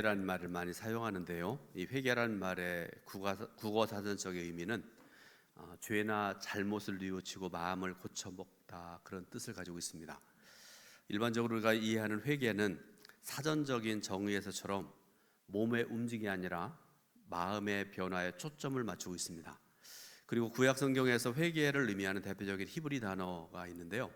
회개라는 말을 많이 사용하는데요. 이 회개라는 말의 국어 사전적인 의미는 죄나 잘못을 뉘우치고 마음을 고쳐먹다, 그런 뜻을 가지고 있습니다. 일반적으로 우리가 이해하는 회개는 사전적인 정의에서처럼 몸의 움직임이 아니라 마음의 변화에 초점을 맞추고 있습니다. 그리고 구약 성경에서 회개를 의미하는 대표적인 히브리 단어가 있는데요.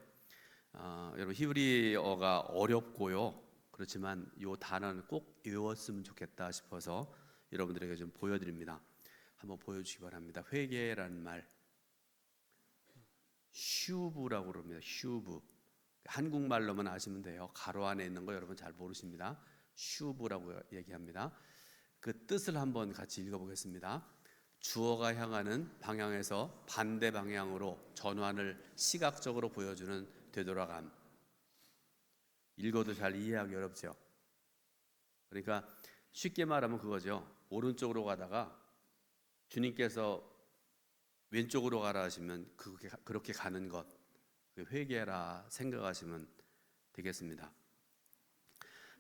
여러분, 히브리어가 어렵고요. 그렇지만 이 단어는 꼭 외웠으면 좋겠다 싶어서 여러분들에게 좀 보여드립니다. 한번 보여주시기 바랍니다. 회개라는 말, 슈브라고 그럽니다. 슈브. 한국말로만 아시면 돼요. 가로 안에 있는 거 여러분 잘 모르십니다. 슈브라고 얘기합니다. 그 뜻을 한번 같이 읽어보겠습니다. 주어가 향하는 방향에서 반대 방향으로 전환을 시각적으로 보여주는 되돌아감. 읽어도 잘 이해하기 어렵죠. 그러니까 쉽게 말하면 그거죠. 오른쪽으로 가다가 주님께서 왼쪽으로 가라 하시면 그렇게 가는 것, 회개라 생각하시면 되겠습니다.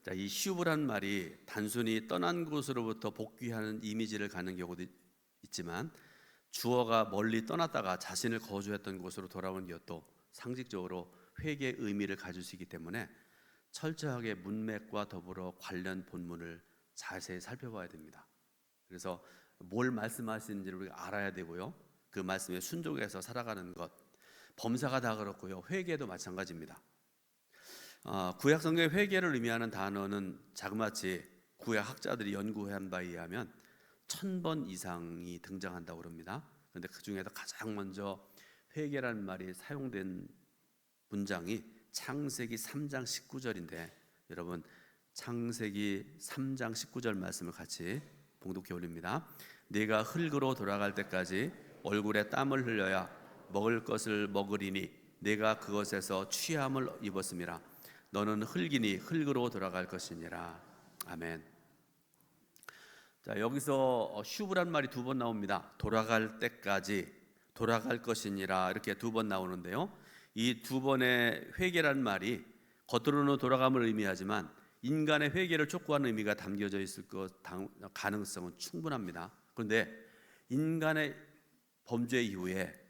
자, 이 슈브란 말이 단순히 떠난 곳으로부터 복귀하는 이미지를 갖는 경우도 있지만, 주어가 멀리 떠났다가 자신을 거주했던 곳으로 돌아오는 것도 상징적으로 회개의 의미를 가질 수 있기 때문에 철저하게 문맥과 더불어 관련 본문을 자세히 살펴봐야 됩니다. 그래서 뭘 말씀하시는지를 우리가 알아야 되고요. 그 말씀에 순종해서 살아가는 것, 범사가 다 그렇고요. 회개도 마찬가지입니다. 구약 성경의 회개를 의미하는 단어는 자그마치 구약 학자들이 연구한 바에 의하면 1000번 이상이 등장한다고 합니다. 그런데 그 중에서 가장 먼저 회개라는 말이 사용된 문장이 창세기 3장 19절인데, 여러분 창세기 3장 19절 말씀을 같이 봉독해 올립니다. 네가 흙으로 돌아갈 때까지 얼굴에 땀을 흘려야 먹을 것을 먹으리니 네가 그것에서 취함을 입었음이라. 너는 흙이니 흙으로 돌아갈 것이니라. 아멘. 자, 여기서 슈브란 말이 두 번 나옵니다. 돌아갈 때까지, 돌아갈 것이니라, 이렇게 두 번 나오는데요. 이 두 번의 회개란 말이 겉으로는 돌아감을 의미하지만 인간의 회개를 촉구하는 의미가 담겨져 있을 가능성은 충분합니다. 그런데 인간의 범죄 이후에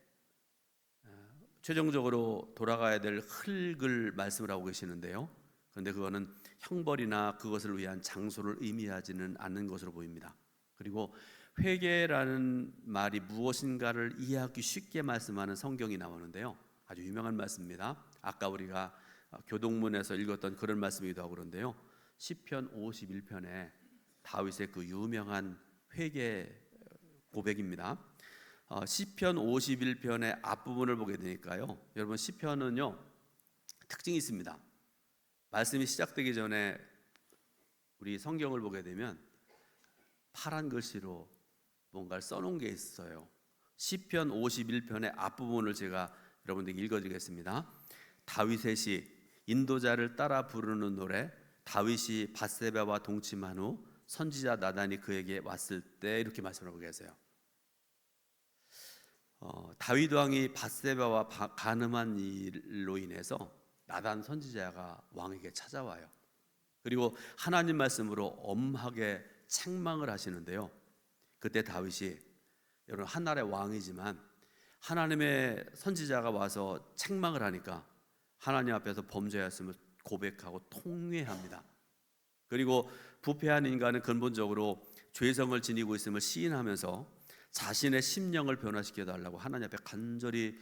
최종적으로 돌아가야 될 흙을 말씀을 하고 계시는데요. 그런데 그거는 형벌이나 그것을 위한 장소를 의미하지는 않는 것으로 보입니다. 그리고 회개라는 말이 무엇인가를 이해하기 쉽게 말씀하는 성경이 나오는데요. 아주 유명한 말씀입니다. 아까 우리가 교동문에서 읽었던 그런 말씀이기도 하고 그런데요. 시편 51편에 다윗의 그 유명한 회개 고백입니다. 시편 51편의 앞부분을 보게 되니까요. 여러분, 시편은요 특징이 있습니다. 말씀이 시작되기 전에 우리 성경을 보게 되면 파란 글씨로 뭔가를 써놓은 게 있어요. 시편 51편의 앞부분을 제가 여러분들에게 읽어드리겠습니다. 다윗의 시, 인도자를 따라 부르는 노래. 다윗이 밧세바와 동침한 후 선지자 나단이 그에게 왔을 때, 이렇게 말씀하고 계세요. 다윗 왕이 밧세바와 간음한 일로 인해서 나단 선지자가 왕에게 찾아와요. 그리고 하나님 말씀으로 엄하게 책망을 하시는데요. 그때 다윗이, 여러분, 한 나라의 왕이지만 하나님의 선지자가 와서 책망을 하니까 하나님 앞에서 범죄였음을 고백하고 통회합니다. 그리고 부패한 인간은 근본적으로 죄성을 지니고 있음을 시인하면서 자신의 심령을 변화시켜 달라고 하나님 앞에 간절히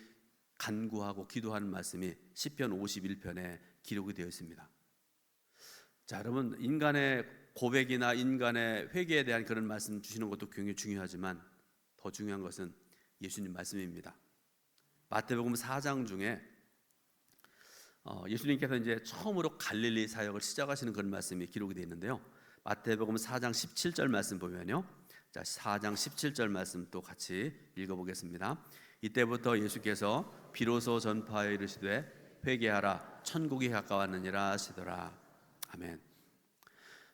간구하고 기도하는 말씀이 시편 51편에 기록이 되어 있습니다. 자, 여러분, 인간의 고백이나 인간의 회개에 대한 그런 말씀 주시는 것도 굉장히 중요하지만 더 중요한 것은 예수님 말씀입니다. 마태복음 4장 중에 예수님께서 이제 처음으로 갈릴리 사역을 시작하시는 그런 말씀이 기록이 되어 있는데요. 마태복음 4장 17절 말씀 보면요. 자, 4장 17절 말씀 또 같이 읽어보겠습니다. 이때부터 예수께서 비로소 전파하여 이르시되 회개하라, 천국이 가까웠느니라 하시더라. 아멘.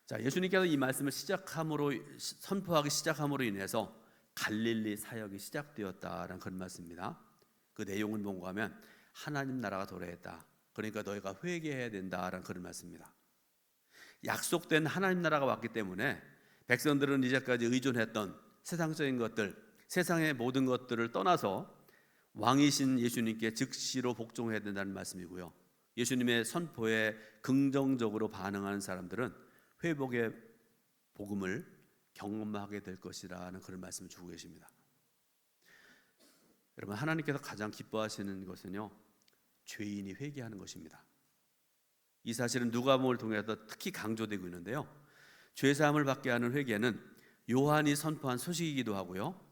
자, 예수님께서 이 말씀을 선포하기 시작함으로 인해서 갈릴리 사역이 시작되었다라는 그런 말씀입니다. 그 내용을 뭔가 하면 하나님 나라가 도래했다. 그러니까 너희가 회개해야 된다라는 그런 말씀입니다. 약속된 하나님 나라가 왔기 때문에 백성들은 이제까지 의존했던 세상적인 것들, 세상의 모든 것들을 떠나서 왕이신 예수님께 즉시로 복종해야 된다는 말씀이고요. 예수님의 선포에 긍정적으로 반응하는 사람들은 회복의 복음을 경험하게 될 것이라는 그런 말씀을 주고 계십니다. 여러분, 하나님께서 가장 기뻐하시는 것은요, 죄인이 회개하는 것입니다. 이 사실은 누가복음을 통해서 특히 강조되고 있는데요, 죄사함을 받게 하는 회개는 요한이 선포한 소식이기도 하고요,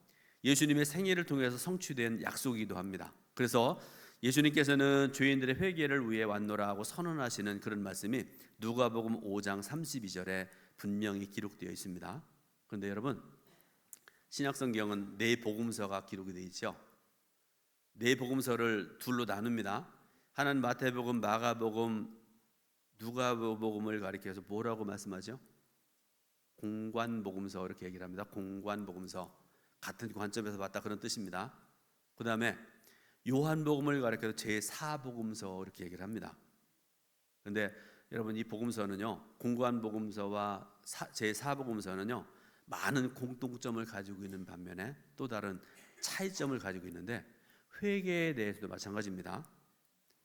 예수님의 생애를 통해서 성취된 약속이기도 합니다. 그래서 예수님께서는 죄인들의 회개를 위해 왔노라 하고 선언하시는 그런 말씀이 누가복음 5장 32절에 분명히 기록되어 있습니다. 그런데 여러분, 신약성경은 네 복음서가 기록이 되어 있죠. 네 복음서를 둘로 나눕니다. 하나는 마태복음, 마가복음, 누가복음을 가리켜서 뭐라고 말씀하죠? 공관복음서 이렇게 얘기를 합니다. 공관복음서, 같은 관점에서 봤다 그런 뜻입니다. 그 다음에 요한복음을 가리켜서 제4복음서 이렇게 얘기를 합니다. 그런데 여러분, 이 복음서는요, 공관복음서와 제4복음서는요 많은 공통점을 가지고 있는 반면에 또 다른 차이점을 가지고 있는데, 회개에 대해서도 마찬가지입니다.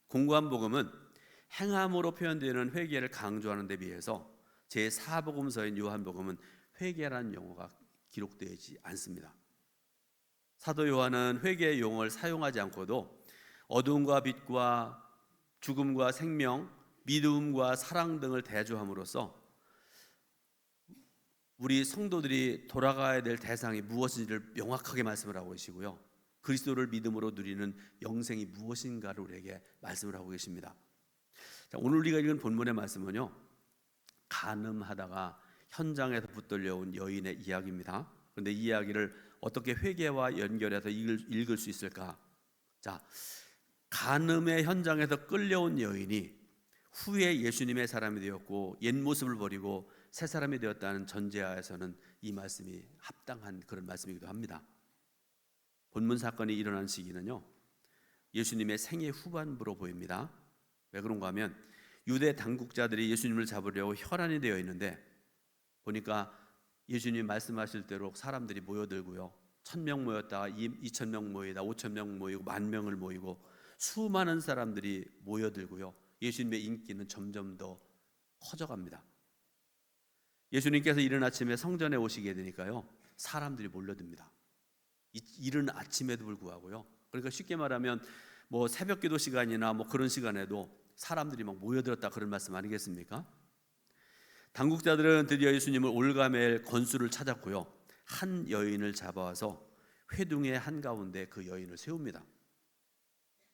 공관복음은 행함으로 표현되는 회개를 강조하는 데 비해서 제4복음서인 요한복음은 회개라는 용어가 기록되지 않습니다. 사도 요한은 회개의 용어를 사용하지 않고도 어둠과 빛과 죽음과 생명, 믿음과 사랑 등을 대조함으로써 우리 성도들이 돌아가야 될 대상이 무엇인지를 명확하게 말씀을 하고 계시고요, 그리스도를 믿음으로 누리는 영생이 무엇인가를 우리에게 말씀을 하고 계십니다. 자, 오늘 우리가 읽은 본문의 말씀은요, 간음하다가 현장에서 붙들려온 여인의 이야기입니다. 그런데 이 이야기를 어떻게 회개와 연결해서 읽을 수 있을까? 자, 간음의 현장에서 끌려온 여인이 후에 예수님의 사람이 되었고 옛 모습을 버리고 새 사람이 되었다는 전제하에서는 이 말씀이 합당한 그런 말씀이기도 합니다. 본문 사건이 일어난 시기는요, 예수님의 생애 후반부로 보입니다. 왜 그런가 하면 유대 당국자들이 예수님을 잡으려고 혈안이 되어 있는데, 보니까 예수님 말씀하실 대로 사람들이 모여들고요, 1,000명 모였다가 2,000명 모이다 5,000명 모이고 10,000명을 모이고 수많은 사람들이 모여들고요, 예수님의 인기는 점점 더 커져갑니다. 예수님께서 이른 아침에 성전에 오시게 되니까요, 사람들이 몰려듭니다. 이른 아침에도 불구하고요. 그러니까 쉽게 말하면 뭐 새벽 기도 시간이나 뭐 그런 시간에도 사람들이 막 모여들었다 그런 말씀 아니겠습니까? 당국자들은 드디어 예수님을 올가맬 건수를 찾았고요, 한 여인을 잡아와서 회중의 한가운데 그 여인을 세웁니다.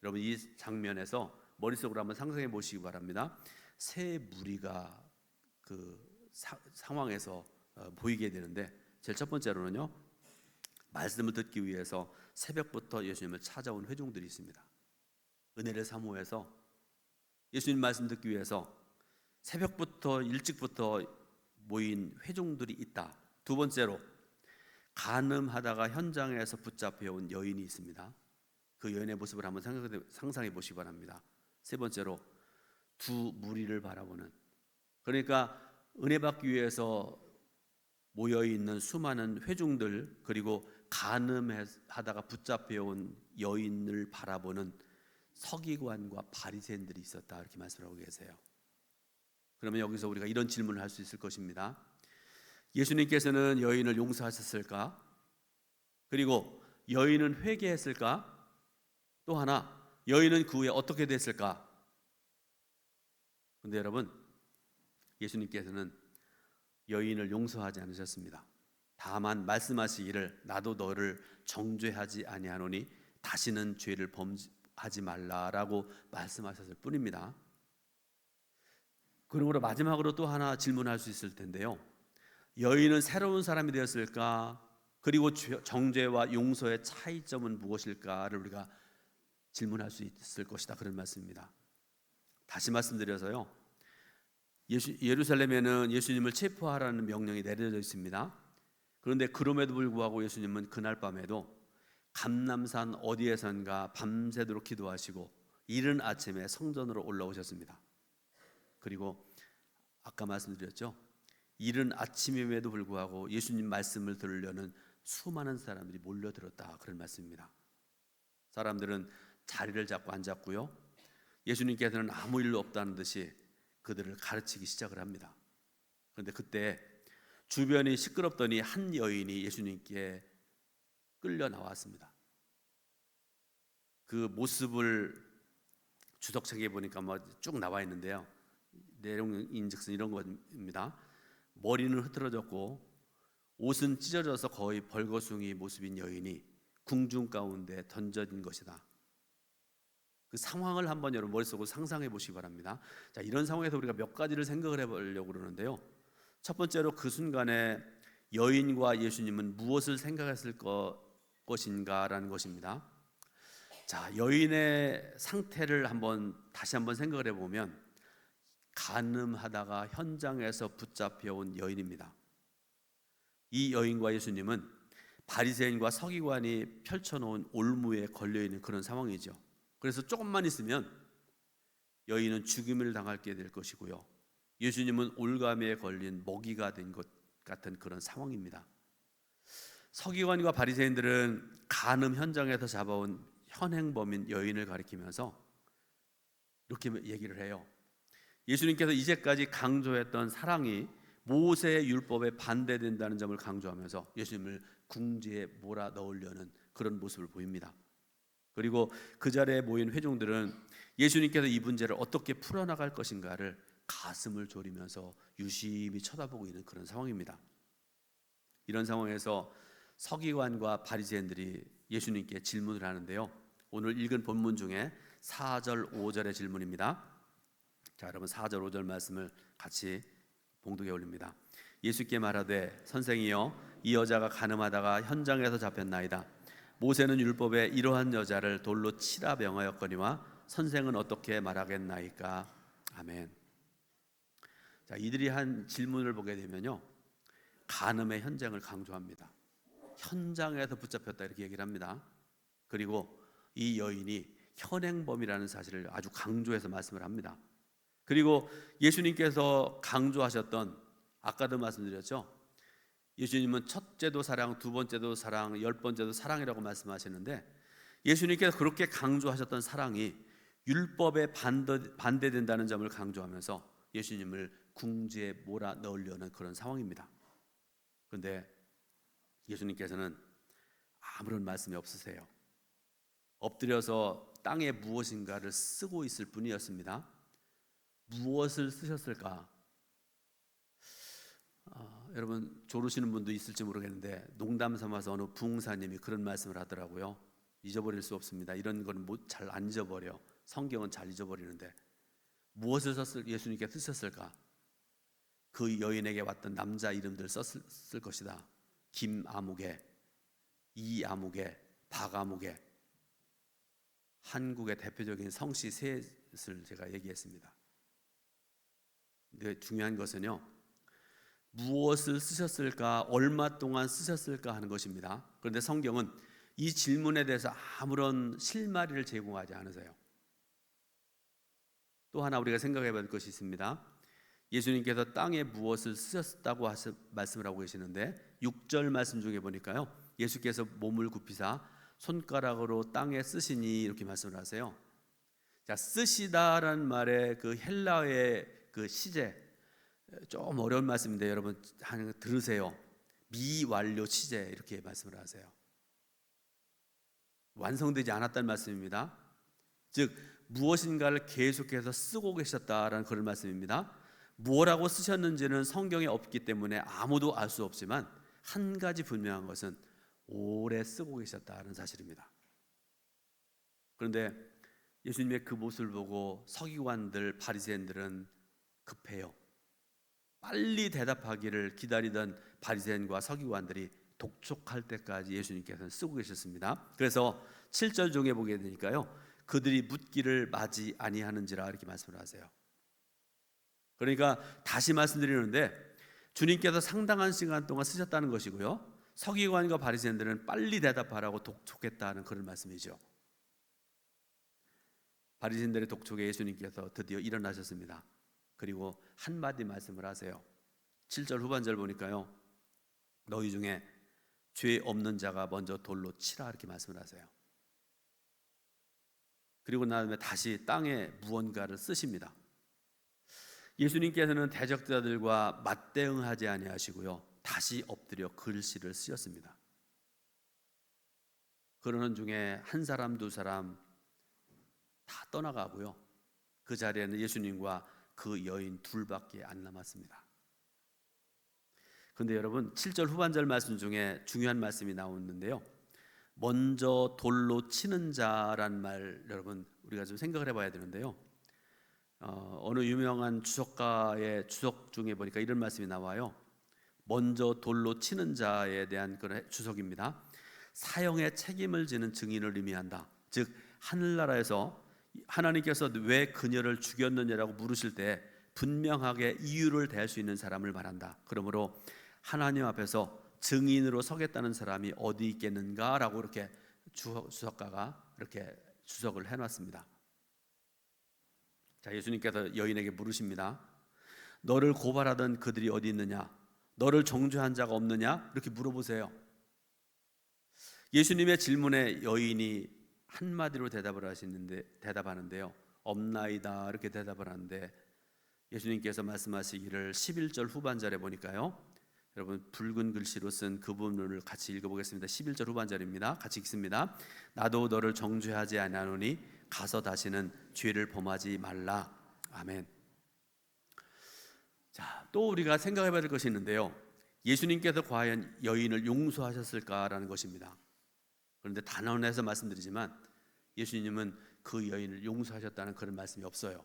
여러분, 이 장면에서 머릿속으로 한번 상상해 보시기 바랍니다. 새 무리가 그 상황에서 보이게 되는데, 제일 첫 번째로는요, 말씀을 듣기 위해서 새벽부터 예수님을 찾아온 회중들이 있습니다. 은혜를 사모해서 예수님 말씀 듣기 위해서 새벽부터 일찍부터 모인 회중들이 있다. 두 번째로, 간음하다가 현장에서 붙잡혀온 여인이 있습니다. 그 여인의 모습을 한번 상상해 보시기 바랍니다. 세 번째로, 두 무리를 바라보는, 그러니까 은혜 받기 위해서 모여있는 수많은 회중들, 그리고 간음하다가 붙잡혀온 여인을 바라보는 서기관과 바리새인들이 있었다, 이렇게 말씀하고 계세요. 그러면 여기서 우리가 이런 질문을 할 수 있을 것입니다. 예수님께서는 여인을 용서하셨을까? 그리고 여인은 회개했을까? 또 하나, 여인은 그 후에 어떻게 됐을까? 그런데 여러분, 예수님께서는 여인을 용서하지 않으셨습니다. 다만 말씀하시기를 나도 너를 정죄하지 아니하노니 다시는 죄를 범하지 말라라고 말씀하셨을 뿐입니다. 그러므로 마지막으로 또 하나 질문할 수 있을 텐데요, 여인은 새로운 사람이 되었을까? 그리고 정죄와 용서의 차이점은 무엇일까를 우리가 질문할 수 있을 것이다, 그런 말씀입니다. 다시 말씀드려서요, 예루살렘에는 예수님을 체포하라는 명령이 내려져 있습니다. 그런데 그럼에도 불구하고 예수님은 그날 밤에도 감람산 어디에선가 밤새도록 기도하시고 이른 아침에 성전으로 올라오셨습니다. 그리고 아까 말씀드렸죠. 이른 아침임에도 불구하고 예수님 말씀을 들으려는 수많은 사람들이 몰려들었다, 그런 말씀입니다. 사람들은 자리를 잡고 앉았고요, 예수님께서는 아무 일도 없다는 듯이 그들을 가르치기 시작을 합니다. 그런데 그때 주변이 시끄럽더니 한 여인이 예수님께 끌려 나왔습니다. 그 모습을 주석책에 보니까 쭉 나와 있는데요, 내용인즉슨 이런 겁니다. 머리는 흐트러졌고 옷은 찢어져서 거의 벌거숭이 모습인 여인이 궁중 가운데 던져진 것이다. 그 상황을 한번 여러분 머릿속으로 상상해 보시기 바랍니다. 자, 이런 상황에서 우리가 몇 가지를 생각을 해보려고 그러는데요. 첫 번째로 그 순간에 여인과 예수님은 무엇을 생각했을 것인가라는 것입니다. 자, 여인의 상태를 다시 한번 생각을 해보면 간음하다가 현장에서 붙잡혀온 여인입니다. 이 여인과 예수님은 바리새인과 서기관이 펼쳐놓은 올무에 걸려있는 그런 상황이죠. 그래서 조금만 있으면 여인은 죽임을 당하게 될 것이고요, 예수님은 올가미에 걸린 먹이가 된 것 같은 그런 상황입니다. 서기관과 바리새인들은 간음 현장에서 잡아온 현행범인 여인을 가리키면서 이렇게 얘기를 해요. 예수님께서 이제까지 강조했던 사랑이 모세의 율법에 반대된다는 점을 강조하면서 예수님을 궁지에 몰아넣으려는 그런 모습을 보입니다. 그리고 그 자리에 모인 회중들은 예수님께서 이 문제를 어떻게 풀어나갈 것인가를 가슴을 졸이면서 유심히 쳐다보고 있는 그런 상황입니다. 이런 상황에서 서기관과 바리새인들이 예수님께 질문을 하는데요, 오늘 읽은 본문 중에 4절 5절의 질문입니다. 자, 여러분 4절 5절 말씀을 같이 봉독에 올립니다. 예수께 말하되 선생이여, 이 여자가 간음하다가 현장에서 잡혔나이다. 모세는 율법에 이러한 여자를 돌로 치라 명하였거니와 선생은 어떻게 말하겠나이까. 아멘. 자, 이들이 한 질문을 보게 되면요, 간음의 현장을 강조합니다. 현장에서 붙잡혔다, 이렇게 얘기를 합니다. 그리고 이 여인이 현행범이라는 사실을 아주 강조해서 말씀을 합니다. 그리고 예수님께서 강조하셨던, 아까도 말씀드렸죠, 예수님은 첫째도 사랑, 두 번째도 사랑, 열 번째도 사랑이라고 말씀하시는데, 예수님께서 그렇게 강조하셨던 사랑이 율법에 반대된다는 점을 강조하면서 예수님을 궁지에 몰아넣으려는 그런 상황입니다. 그런데 예수님께서는 아무런 말씀이 없으세요. 엎드려서 땅에 무엇인가를 쓰고 있을 뿐이었습니다. 무엇을 쓰셨을까? 여러분 조르시는 분도 있을지 모르겠는데 농담 삼아서 어느 부흥사님이 그런 말씀을 하더라고요. 잊어버릴 수 없습니다. 이런 건 잘 안 잊어버려. 성경은 잘 잊어버리는데 무엇을 예수님께 쓰셨을까? 그 여인에게 왔던 남자 이름들 썼을 것이다. 김아무개, 이아무개, 박아무개. 한국의 대표적인 성씨 셋을 제가 얘기했습니다. 근데 중요한 것은요, 무엇을 쓰셨을까, 얼마 동안 쓰셨을까 하는 것입니다. 그런데 성경은 이 질문에 대해서 아무런 실마리를 제공하지 않으세요. 또 하나 우리가 생각해 볼 것이 있습니다. 예수님께서 땅에 무엇을 쓰셨다고 말씀을 하고 계시는데 6절 말씀 중에 보니까요, 예수께서 몸을 굽히사 손가락으로 땅에 쓰시니 이렇게 말씀을 하세요. 자, 쓰시다라는 말의 그 헬라어의 그 시제, 좀 어려운 말씀인데 여러분 들으세요. 미완료 시제, 이렇게 말씀을 하세요. 완성되지 않았다는 말씀입니다. 즉 무엇인가를 계속해서 쓰고 계셨다라는 그런 말씀입니다. 뭐라고 쓰셨는지는 성경에 없기 때문에 아무도 알 수 없지만 한 가지 분명한 것은 오래 쓰고 계셨다는 사실입니다. 그런데 예수님의 그 모습을 보고 서기관들, 바리새인들은 급해요. 빨리 대답하기를 기다리던 바리새인과 서기관들이 독촉할 때까지 예수님께서는 쓰고 계셨습니다. 그래서 7절 중에 보게 되니까요, 그들이 묻기를 마지 아니하는지라 이렇게 말씀을 하세요. 그러니까 다시 말씀드리는데 주님께서 상당한 시간 동안 쓰셨다는 것이고요, 서기관과 바리새인들은 빨리 대답하라고 독촉했다는 그런 말씀이죠. 바리새인들의 독촉에 예수님께서 드디어 일어나셨습니다. 그리고 한마디 말씀을 하세요. 7절 후반절 보니까요, 너희 중에 죄 없는 자가 먼저 돌로 치라 이렇게 말씀을 하세요. 그리고 난 다음에 다시 땅에 무언가를 쓰십니다. 예수님께서는 대적자들과 맞대응하지 아니하시고요, 다시 엎드려 글씨를 쓰셨습니다. 그러는 중에 한 사람 두 사람 다 떠나가고요, 그 자리에는 예수님과 그 여인 둘밖에 안 남았습니다. 그런데 여러분, 7절 후반절 말씀 중에 중요한 말씀이 나오는데요, 먼저 돌로 치는 자란 말, 여러분 우리가 좀 생각을 해봐야 되는데요, 어느 유명한 주석가의 주석 중에 보니까 이런 말씀이 나와요. 먼저 돌로 치는 자에 대한 그런 주석입니다. 사형의 책임을 지는 증인을 의미한다. 즉 하늘나라에서 하나님께서 왜 그녀를 죽였느냐라고 물으실 때 분명하게 이유를 댈 수 있는 사람을 말한다. 그러므로 하나님 앞에서 증인으로 서겠다는 사람이 어디 있겠는가라고 이렇게 주석가가 이렇게 주석을 해놨습니다. 자, 예수님께서 여인에게 물으십니다. 너를 고발하던 그들이 어디 있느냐? 너를 정죄한 자가 없느냐? 이렇게 물어보세요. 예수님의 질문에 여인이 한마디로 대답하는데요, 없나이다 이렇게 대답을 하는데, 예수님께서 말씀하시기를 11절 후반절에 보니까요, 여러분 붉은 글씨로 쓴 그 부분을 같이 읽어보겠습니다. 11절 후반절입니다. 같이 읽습니다. 나도 너를 정죄하지 아니하노니 가서 다시는 죄를 범하지 말라. 아멘. 자, 또 우리가 생각해봐야 될 것이 있는데요, 예수님께서 과연 여인을 용서하셨을까라는 것입니다. 그런데 단언해서 말씀드리지만 예수님은 그 여인을 용서하셨다는 그런 말씀이 없어요.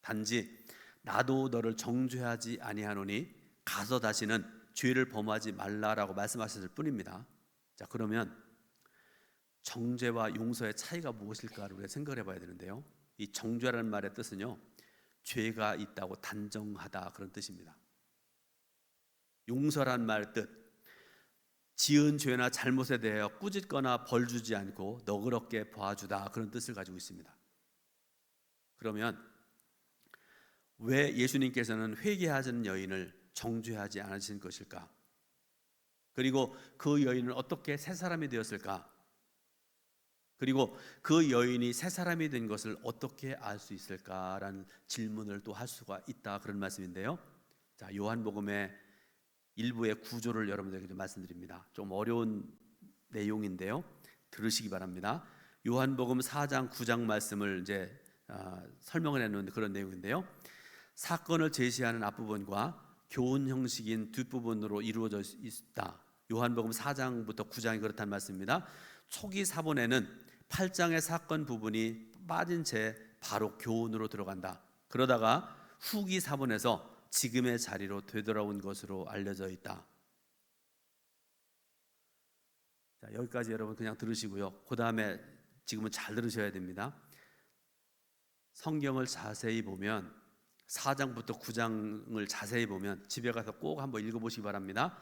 단지 나도 너를 정죄하지 아니하노니 가서 다시는 죄를 범하지 말라라고 말씀하셨을 뿐입니다. 자, 그러면 정죄와 용서의 차이가 무엇일까를 우리가 생각을 해봐야 되는데요, 이 정죄라는 말의 뜻은요, 죄가 있다고 단정하다 그런 뜻입니다. 용서란 말 뜻, 지은 죄나 잘못에 대하여 꾸짖거나 벌주지 않고 너그럽게 봐주다 그런 뜻을 가지고 있습니다. 그러면 왜 예수님께서는 회개하는 여인을 정죄하지 않으신 것일까? 그리고 그 여인은 어떻게 새 사람이 되었을까? 그리고 그 여인이 새 사람이 된 것을 어떻게 알 수 있을까라는 질문을 또 할 수가 있다 그런 말씀인데요. 자, 요한복음의 일부의 구조를 여러분들에게 좀 말씀드립니다. 좀 어려운 내용인데요, 들으시기 바랍니다. 요한복음 4장 9장 말씀을 이제 설명을 해놓은 그런 내용인데요, 사건을 제시하는 앞부분과 교훈 형식인 뒷부분으로 이루어져 있다. 요한복음 4장부터 9장이 그렇다는 말씀입니다. 초기 사본에는 8장의 사건 부분이 빠진 채 바로 교훈으로 들어간다. 그러다가 후기 사본에서 지금의 자리로 되돌아온 것으로 알려져 있다. 자, 여기까지 여러분 그냥 들으시고요, 그 다음에 지금은 잘 들으셔야 됩니다. 성경을 자세히 보면 4장부터 9장을 자세히 보면 집에 가서 꼭 한번 읽어보시기 바랍니다.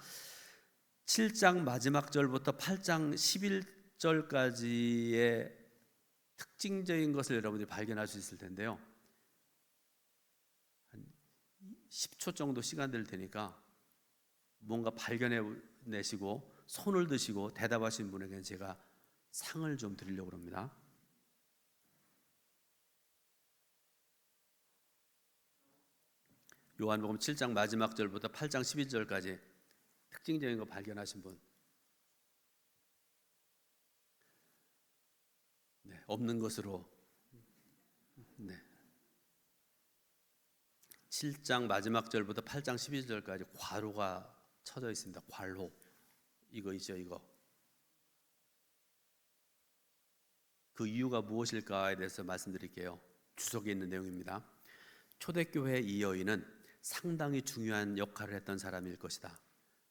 7장 마지막 절부터 8장 11절까지의 특징적인 것을 여러분들이 발견할 수 있을 텐데요, 한 10초 정도 시간 될 테니까 뭔가 발견해내시고 손을 드시고 대답하신 분에게는 제가 상을 좀 드리려고 합니다. 요한복음 7장 마지막 절부터 8장 12절까지 특징적인 거 발견하신 분? 네, 없는 것으로. 네. 7장 마지막 절부터 8장 12절까지 괄호가 쳐져 있습니다. 괄호. 이거 있죠, 이거. 그 이유가 무엇일까에 대해서 말씀드릴게요. 주석에 있는 내용입니다. 초대교회 이 여인은 상당히 중요한 역할을 했던 사람일 것이다.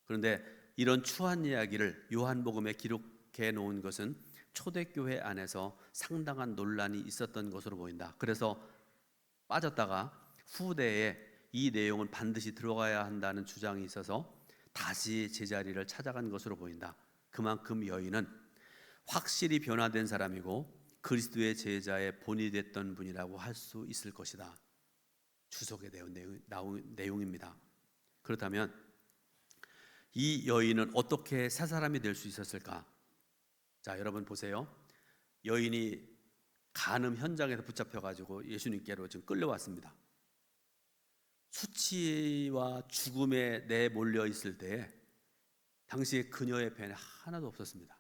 그런데 이런 추한 이야기를 요한복음에 기록해 놓은 것은 초대교회 안에서 상당한 논란이 있었던 것으로 보인다. 그래서 빠졌다가 후대에 이 내용은 반드시 들어가야 한다는 주장이 있어서 다시 제자리를 찾아간 것으로 보인다. 그만큼 여인은 확실히 변화된 사람이고 그리스도의 제자의 본이 됐던 분이라고 할 수 있을 것이다. 주석에 나온 내용입니다. 그렇다면 이 여인은 어떻게 새 사람이 될 수 있었을까? 자, 여러분 보세요. 여인이 간음 현장에서 붙잡혀가지고 예수님께로 지금 끌려왔습니다. 수치와 죽음에 내몰려 있을 때 당시에 그녀의 배는 하나도 없었습니다.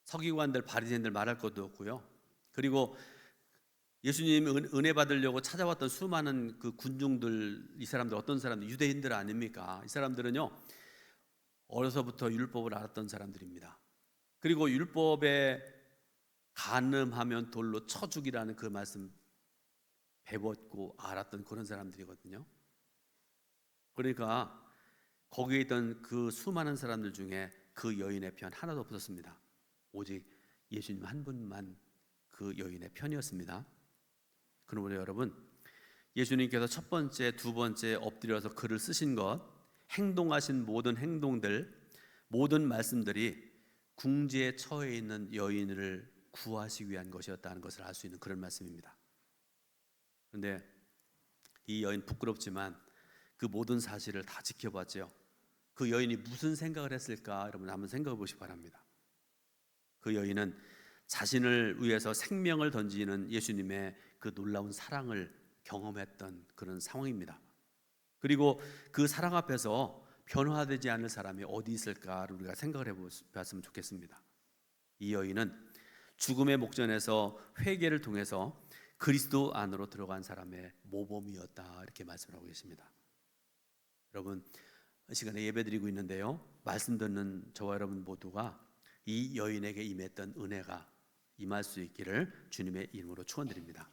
서기관들, 바리새인들 말할 것도 없고요. 그리고 예수님 은혜 받으려고 찾아왔던 수많은 그 군중들, 이 사람들 어떤 사람들? 유대인들 아닙니까? 이 사람들은요, 어려서부터 율법을 알았던 사람들입니다. 그리고 율법에 간음하면 돌로 쳐 죽이라는 그 말씀 배웠고 알았던 그런 사람들이거든요. 그러니까 거기에 있던 그 수많은 사람들 중에 그 여인의 편 하나도 없었습니다. 오직 예수님 한 분만 그 여인의 편이었습니다. 그러므로 여러분, 예수님께서 첫 번째, 두 번째 엎드려서 글을 쓰신 것, 행동하신 모든 행동들, 모든 말씀들이 궁지에 처해 있는 여인을 구하시기 위한 것이었다는 것을 알 수 있는 그런 말씀입니다. 그런데 이 여인 부끄럽지만 그 모든 사실을 다 지켜봤죠. 그 여인이 무슨 생각을 했을까? 여러분 한번 생각해 보시기 바랍니다. 그 여인은 자신을 위해서 생명을 던지는 예수님의 그 놀라운 사랑을 경험했던 그런 상황입니다. 그리고 그 사랑 앞에서 변화되지 않을 사람이 어디 있을까를 우리가 생각을 해봤으면 좋겠습니다. 이 여인은 죽음의 목전에서 회개를 통해서 그리스도 안으로 들어간 사람의 모범이었다, 이렇게 말씀을 하고 계십니다. 여러분, 이 시간에 예배드리고 있는데요, 말씀 듣는 저와 여러분 모두가 이 여인에게 임했던 은혜가 임할 수 있기를 주님의 이름으로 축원드립니다.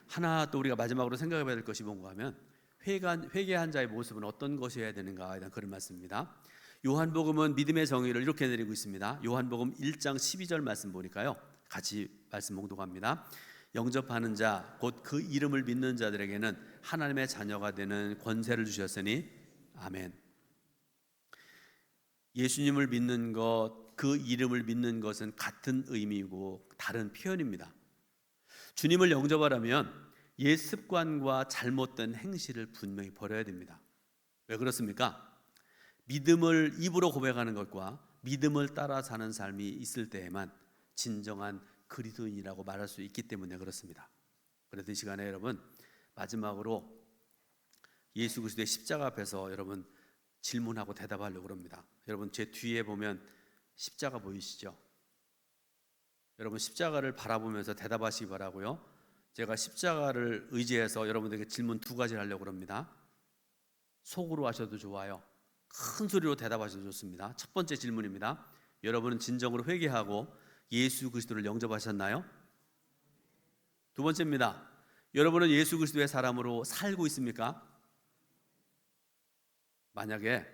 하나 또 우리가 마지막으로 생각해 봐야 될 것이 뭔가 하면 회개한 자의 모습은 어떤 것이어야 되는가에 대한 그런 말씀입니다. 요한복음은 믿음의 정의를 이렇게 내리고 있습니다. 요한복음 1장 12절 말씀 보니까요, 같이 말씀 봉독합니다. 영접하는 자, 곧 그 이름을 믿는 자들에게는 하나님의 자녀가 되는 권세를 주셨으니 아멘. 예수님을 믿는 것, 그 이름을 믿는 것은 같은 의미이고 다른 표현입니다. 주님을 영접하려면 옛 습관과 잘못된 행실을 분명히 버려야 됩니다. 왜 그렇습니까? 믿음을 입으로 고백하는 것과 믿음을 따라 사는 삶이 있을 때에만 진정한 그리스도인이라고 말할 수 있기 때문에 그렇습니다. 그래서 이 시간에 여러분, 마지막으로 예수 그리스도의 십자가 앞에서 여러분 질문하고 대답하려고 합니다. 여러분 제 뒤에 보면 십자가 보이시죠? 여러분 십자가를 바라보면서 대답하시기 바라고요. 제가 십자가를 의지해서 여러분들에게 질문 두 가지를 하려고 합니다. 속으로 하셔도 좋아요, 큰 소리로 대답하셔도 좋습니다. 첫 번째 질문입니다. 여러분은 진정으로 회개하고 예수 그리스도를 영접하셨나요? 두 번째입니다. 여러분은 예수 그리스도의 사람으로 살고 있습니까? 만약에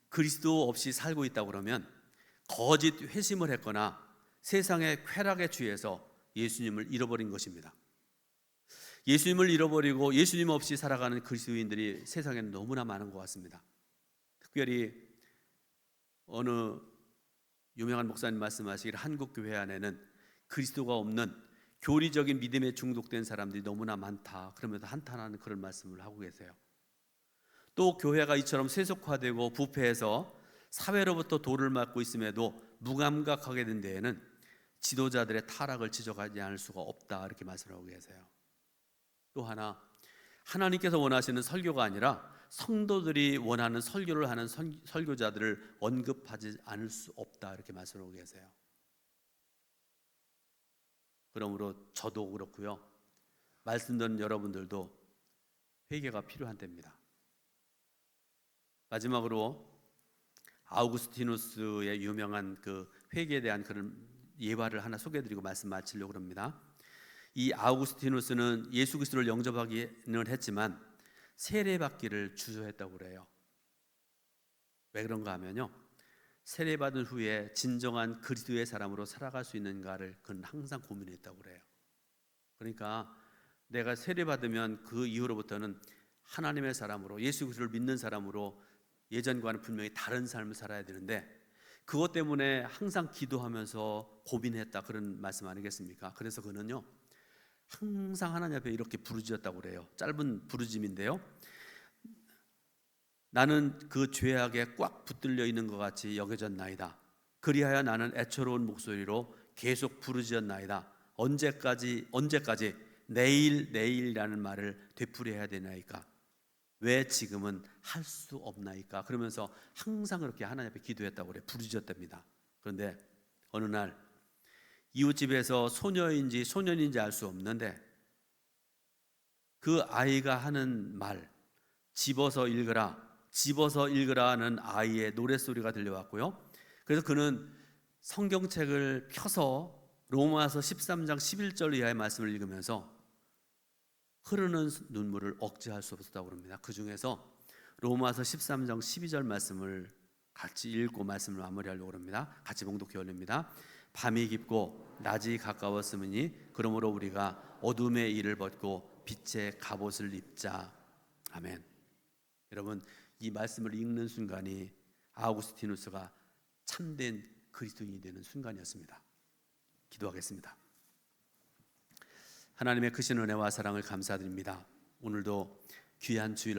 그리스도 없이 살고 있다고 그러면 거짓 회심을 했거나 세상의 쾌락에 취해서 예수님을 잃어버린 것입니다. 예수님을 잃어버리고 예수님 없이 살아가는 그리스도인들이 세상에는 너무나 많은 것 같습니다. 특별히 어느 유명한 목사님 말씀하시기를 한국 교회 안에는 그리스도가 없는 교리적인 믿음에 중독된 사람들이 너무나 많다, 그러면서 한탄하는 그런 말씀을 하고 계세요. 또 교회가 이처럼 세속화되고 부패해서 사회로부터 도를 맞고 있음에도 무감각하게 된 데에는 지도자들의 타락을 지적하지 않을 수가 없다, 이렇게 말씀하고 계세요. 또 하나, 하나님께서 원하시는 설교가 아니라 성도들이 원하는 설교를 하는 설교자들을 언급하지 않을 수 없다, 이렇게 말씀하고 계세요. 그러므로 저도 그렇고요, 말씀 듣는 여러분들도 회개가 필요한 때입니다. 마지막으로 아우구스티누스의 유명한 그 회개에 대한 그런 예화를 하나 소개해드리고 말씀 마치려고 합니다. 이 아우구스티누스는 예수 그리스도를 영접하기는 했지만 세례받기를 주저했다고 그래요. 왜 그런가 하면요, 세례받은 후에 진정한 그리스도의 사람으로 살아갈 수 있는가를 그는 항상 고민했다고 그래요. 그러니까 내가 세례받으면 그 이후로부터는 하나님의 사람으로, 예수 그리스도를 믿는 사람으로 예전과는 분명히 다른 삶을 살아야 되는데 그것 때문에 항상 기도하면서 고민했다, 그런 말씀 아니겠습니까? 그래서 그는요, 항상 하나님 앞에 이렇게 부르짖었다고 그래요. 짧은 부르짐인데요. 나는 그 죄악에 꽉 붙들려 있는 것 같이 여겨졌나이다. 그리하여 나는 애처로운 목소리로 계속 부르짖었나이다. 언제까지 내일이라는 말을 되풀이해야 되나이까? 왜 지금은 할 수 없나이까? 그러면서 항상 그렇게 하나님 앞에 기도했다고 그래. 부르짖었답니다. 그런데 어느 날 이웃집에서 소녀인지 소년인지 알 수 없는데 그 아이가 하는 말, 집어서 읽으라는 아이의 노랫소리가 들려왔고요. 그래서 그는 성경책을 펴서 로마서 13장 11절 이하의 말씀을 읽으면서 흐르는 눈물을 억제할 수 없었다고 합니다. 그 중에서 로마서 13장 12절 말씀을 같이 읽고 말씀을 마무리하려고 합니다. 같이 봉독해 올립니다. 밤이 깊고 낮이 가까웠으니 그러므로 우리가 어둠의 일을 벗고 빛의 갑옷을 입자. 아멘. 여러분, 이 말씀을 읽는 순간이 아우구스티누스가 참된 그리스도인이 되는 순간이었습니다. 기도하겠습니다. 하나님의 크신 은혜와 사랑을 감사드립니다. 오늘도 귀한 주일